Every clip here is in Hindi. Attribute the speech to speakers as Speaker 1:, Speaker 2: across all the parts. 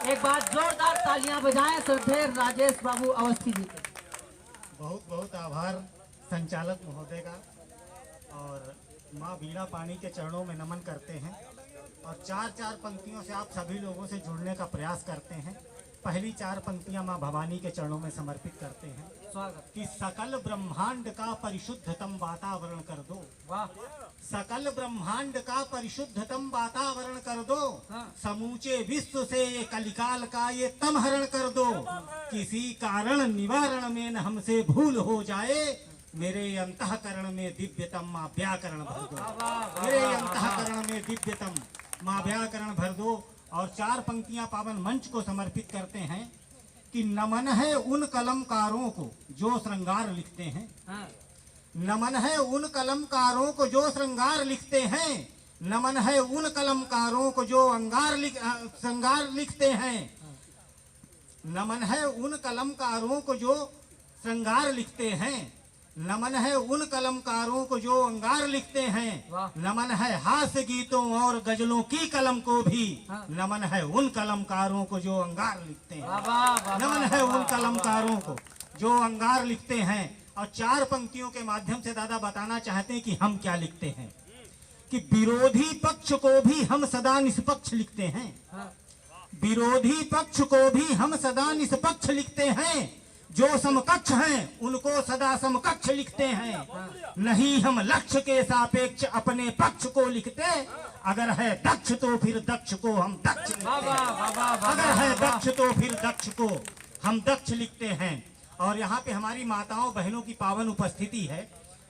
Speaker 1: एक बार जोरदार तालियां बजाएं श्रद्धेय राजेश बाबू अवस्थी जी के।
Speaker 2: बहुत बहुत आभार संचालक महोदय का। और माँ बीड़ा पानी के चरणों में नमन करते हैं और चार चार पंक्तियों से आप सभी लोगों से जुड़ने का प्रयास करते हैं। पहली चार पंक्तियां माँ भवानी के चरणों में समर्पित करते हैं।
Speaker 1: स्वागत।
Speaker 2: कि सकल ब्रह्मांड का परिशुद्धतम वातावरण कर दो।
Speaker 1: वाह।
Speaker 2: सकल ब्रह्मांड का परिशुद्धतम वातावरण कर दो।
Speaker 1: हाँ।
Speaker 2: समूचे विश्व से ये कलिकाल का ये तम हरण कर दो। किसी कारण निवारण में न हमसे भूल हो जाए। मेरे अंतःकरण में दिव्यतम माँ व्याकरण भर दो। मेरे अंतःकरण में दिव्यतम माँ व्याकरण भर दो। और चार पंक्तियां पावन मंच को समर्पित करते हैं कि नमन है उन कलमकारों को जो श्रृंगार लिखते हैं।
Speaker 1: हाँ।
Speaker 2: नमन है उन कलमकारों को जो श्रृंगार लिखते हैं। नमन है उन कलमकारों को जो श्रृंगार लिखते हैं। नमन है उन कलमकारों को जो श्रृंगार लिखते हैं। नमन है उन कलमकारों को जो अंगार लिखते हैं। नमन है हास्य गीतों और गजलों की कलम को भी। नमन है उन कलमकारों को जो अंगार लिखते हैं। नमन है उन कलमकारों को जो अंगार लिखते हैं। और चार पंक्तियों के माध्यम से दादा बताना चाहते हैं कि हम क्या लिखते हैं। कि विरोधी पक्ष को भी हम सदा निष्पक्ष लिखते हैं। विरोधी पक्ष को भी हम सदा निष्पक्ष लिखते हैं। जो समकक्ष हैं उनको सदा समकक्ष लिखते हैं। नहीं हम लक्ष्य के सापेक्ष अपने पक्ष को लिखते। अगर है दक्ष तो फिर दक्ष को हम दक्ष लिखते हैं। अगर है दक्ष तो फिर दक्ष को हम दक्ष लिखते हैं। और यहाँ पे हमारी माताओं बहनों की पावन उपस्थिति है।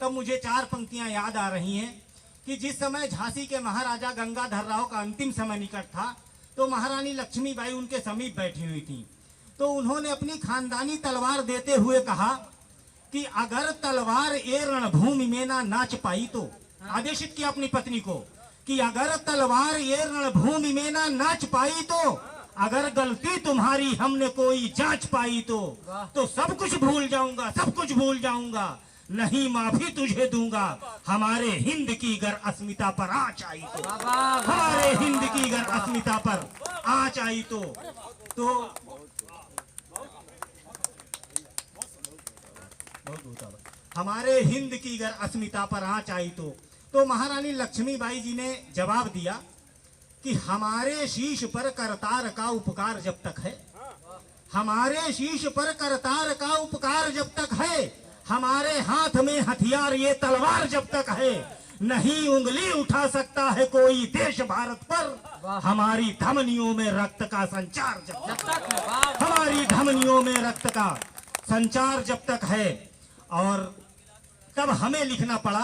Speaker 2: तब मुझे चार पंक्तियां याद आ रही हैं कि जिस समय झांसी के महाराजा गंगाधर राव का अंतिम समय निकट था तो महारानी लक्ष्मीबाई उनके समीप बैठी हुई थी। तो उन्होंने अपनी खानदानी तलवार देते हुए कहा कि अगर तलवार ये रणभूमि में ना नाच पाई तो, आदेशित किया अपनी पत्नी को कि अगर तलवार ये रणभूमि में ना नाच पाई तो, अगर गलती तुम्हारी हमने कोई जांच पाई तो सब कुछ भूल जाऊंगा, सब कुछ भूल जाऊंगा। नहीं माफी तुझे दूंगा हमारे हिंद की गर अस्मिता पर आँच आई तो। हमारे हिंद की गर अस्मिता पर आँच आई तो हमारे हिंद की अगर अस्मिता पर आँच आई तो महारानी लक्ष्मीबाई जी ने जवाब दिया कि हमारे शीश पर करतार का उपकार जब तक है। हमारे शीश पर करतार का उपकार जब तक है। हमारे हाथ में हथियार ये तलवार जब तक है। नहीं उंगली उठा सकता है कोई देश भारत पर। हमारी धमनियों में रक्त का संचार जब तक है। हमारी धमनियों में रक्त का संचार जब तक है। और तब हमें लिखना पड़ा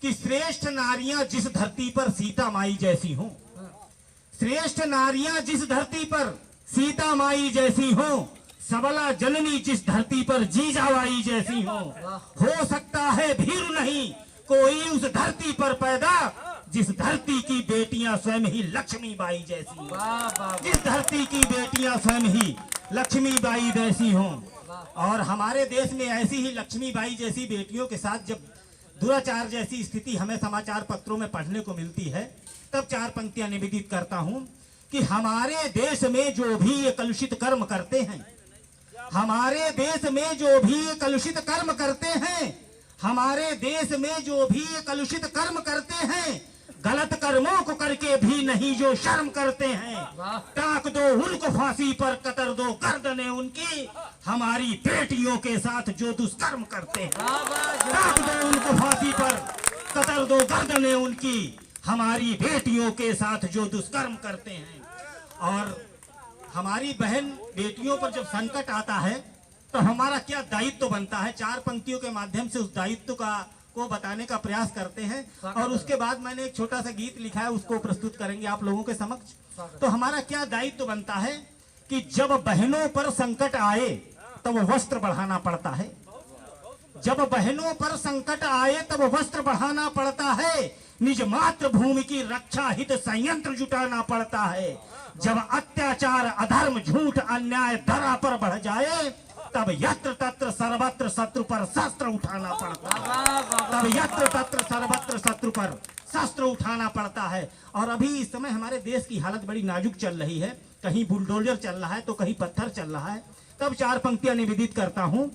Speaker 2: कि श्रेष्ठ नारियां जिस धरती पर सीता माई जैसी हों। श्रेष्ठ नारियां जिस धरती पर सीता माई जैसी हों। सबला जननी जिस धरती पर जीजाबाई जैसी हो सकता है भीरू नहीं कोई उस धरती पर पैदा जिस धरती की बेटियां स्वयं ही लक्ष्मीबाई जैसी। जिस धरती की बेटियां स्वयं ही लक्ष्मीबाई जैसी हों। और हमारे देश में ऐसी ही लक्ष्मीबाई जैसी बेटियों के साथ जब दुराचार जैसी स्थिति हमें समाचार पत्रों में पढ़ने को मिलती है तब चार पंक्तियां निवेदित करता हूं कि हमारे देश में जो भी ये कलुषित कर्म करते हैं। हमारे देश में जो भी ये कलुषित कर्म करते हैं। हमारे देश में जो भी ये कलुषित कर्म करते हैं। गलत कर्मों को करके भी नहीं जो शर्म करते हैं। टाक दो उनको फांसी पर, कतर दो गर्दनें उनकी हमारी बेटियों के साथ जो दुष्कर्म करते हैं। टाक दो उनको फांसी पर, कतर दो गर्दनें उनकी हमारी बेटियों के साथ जो दुष्कर्म करते हैं। और हमारी बहन बेटियों पर जब संकट आता है तो हमारा क्या दायित्व बनता है। चार पंक्तियों के माध्यम से उस दायित्व को बताने का प्रयास करते हैं। और उसके बाद मैंने एक छोटा सा गीत लिखा है उसको प्रस्तुत करेंगे आप लोगों के समक्ष। तो हमारा क्या दायित्व बनता है कि जब बहनों पर संकट आए तब वस्त्र बढ़ाना पड़ता है। जब बहनों पर संकट आए तब वस्त्र बढ़ाना पड़ता है। निज मातृभूमि की रक्षा हित संयंत्र जुटाना पड़ता है। जब अत्याचार अधर्म झूठ अन्याय धरा पर बढ़ जाए तब यत्र तत्र सर्वत्र शत्रु पर शस्त्र उठाना पड़ता है। तब यत्र तत्र सर्वत्र शत्रु पर शस्त्र उठाना पड़ता है। और अभी इस समय हमारे देश की हालत बड़ी नाजुक चल रही है, कहीं बुलडोजर चल रहा है तो कहीं पत्थर चल रहा है। तब 4 पंक्तियां निवेदित करता हूं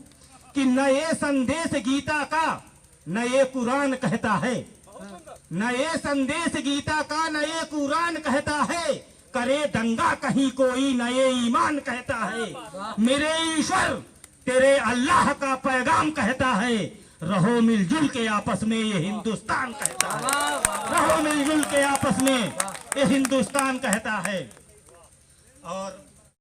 Speaker 2: कि न ये संदेश गीता का न ये कुरान कहता है, न ये संदेश गीता का न ये कुरान कहता है, करे दंगा कहीं कोई न ये ईमान कहता है। मेरे ईश्वर तेरे अल्लाह का पैगाम कहता है, रहो मिलजुल के आपस में ये हिंदुस्तान कहता है, रहो मिलजुल के आपस में ये हिंदुस्तान कहता है। और